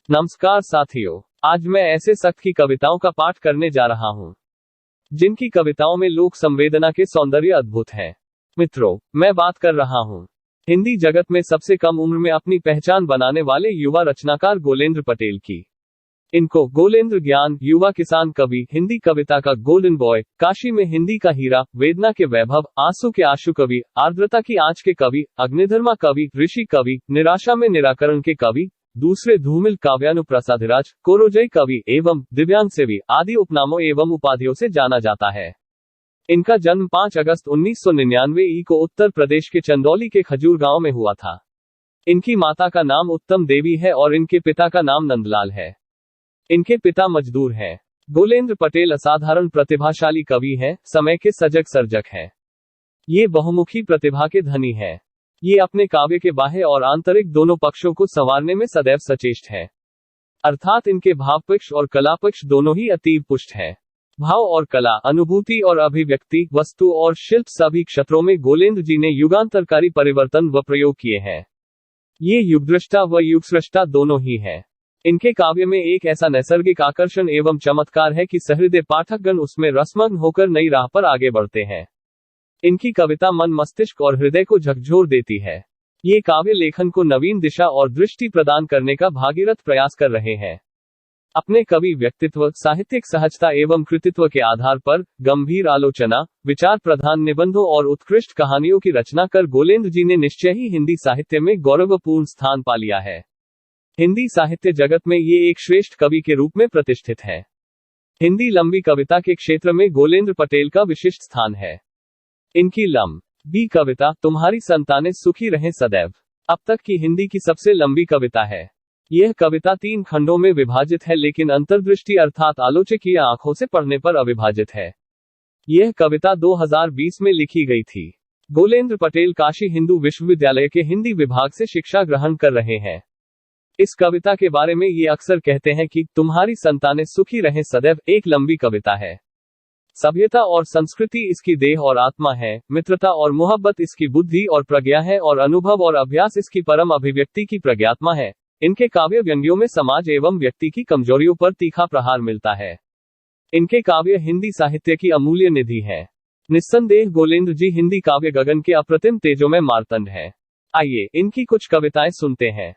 नमस्कार साथियों, आज मैं ऐसे सख्त की कविताओं का पाठ करने जा रहा हूं जिनकी कविताओं में लोक संवेदना के सौंदर्य अद्भुत हैं। मित्रों, मैं बात कर रहा हूं हिंदी जगत में सबसे कम उम्र में अपनी पहचान बनाने वाले युवा रचनाकार गोलेंद्र पटेल की। इनको गोलेंद्र ज्ञान, युवा किसान कवि, हिंदी कविता का गोल्डन बॉय, काशी में हिंदी का हीरा, वेदना के वैभव, आंसू के आशु कवि, आर्द्रता की आंच के कवि, अग्निधर्मा कवि, ऋषि कवि, निराशा में निराकरण के कवि, दूसरे धूमिल काव्यानुप्रसादिराज, कोरोजयी कवि एवं दिव्यांग सेवी आदि उपनामों एवं उपाधियों से जाना जाता है। इनका जन्म 5 अगस्त 1999 को उत्तर प्रदेश के चंदौली के खजूर गांव में हुआ था। इनकी माता का नाम उत्तम देवी है और इनके पिता का नाम नंदलाल है। इनके पिता मजदूर हैं। गोलेंद्र पटेल असाधारण प्रतिभाशाली कवि हैं, समय के सजग सर्जक हैं। ये बहुमुखी प्रतिभा के धनी हैं। ये अपने काव्य के बाह्य और आंतरिक दोनों पक्षों को संवारने में सदैव सचेष्ट हैं। अर्थात इनके भावपक्ष और कलापक्ष दोनों ही अतीव पुष्ट हैं। भाव और कला, अनुभूति और अभिव्यक्ति, वस्तु और शिल्प सभी क्षेत्रों में गोलेंद्र जी ने युगांतरकारी परिवर्तन व प्रयोग किए हैं। ये युगदृष्टा व युगस्रष्टा दोनों ही हैं। इनके काव्य में एक ऐसा नैसर्गिक आकर्षण एवं चमत्कार है कि सहृदय पाठकगण उसमें रसमग्न होकर नई राह पर आगे बढ़ते हैं। इनकी कविता मन, मस्तिष्क और हृदय को झकझोर देती है। ये काव्य लेखन को नवीन दिशा और दृष्टि प्रदान करने का भागीरथ प्रयास कर रहे हैं। अपने कवि व्यक्तित्व, साहित्यिक सहजता एवं कृतित्व के आधार पर गंभीर आलोचना, विचार प्रधान निबंधों और उत्कृष्ट कहानियों की रचना कर गोलेंद्र जी ने निश्चय ही हिंदी साहित्य में गौरवपूर्ण स्थान पा लिया है। हिंदी साहित्य जगत में ये एक श्रेष्ठ कवि के रूप में प्रतिष्ठित है। हिंदी लंबी कविता के क्षेत्र में गोलेंद्र पटेल का विशिष्ट स्थान है। इनकी लंबी कविता तुम्हारी संतानें सुखी रहें सदैव अब तक की हिंदी की सबसे लंबी कविता है। यह कविता 3 खंडों में विभाजित है, लेकिन अंतर्दृष्टि अर्थात आलोचकीय आंखों से पढ़ने पर अविभाजित है। यह कविता 2020 में लिखी गई थी। गोलेंद्र पटेल काशी हिंदू विश्वविद्यालय के हिंदी विभाग से शिक्षा ग्रहण कर रहे हैं। इस कविता के बारे में ये अक्सर कहते हैं कि तुम्हारी संतानें सुखी रहें सदैव एक लंबी कविता है। सभ्यता और संस्कृति इसकी देह और आत्मा है, मित्रता और मोहब्बत इसकी बुद्धि और प्रज्ञा है और अनुभव और अभ्यास इसकी परम अभिव्यक्ति की प्रज्ञात्मा है। इनके काव्य व्यंग्यों में समाज एवं व्यक्ति की कमजोरियों पर तीखा प्रहार मिलता है। इनके काव्य हिंदी साहित्य की अमूल्य निधि है। निस्संदेह गोलेंद्र जी हिंदी काव्य गगन के अप्रतिम तेजोमय मार्तंड हैं। आइए इनकी कुछ कविताएं सुनते हैं।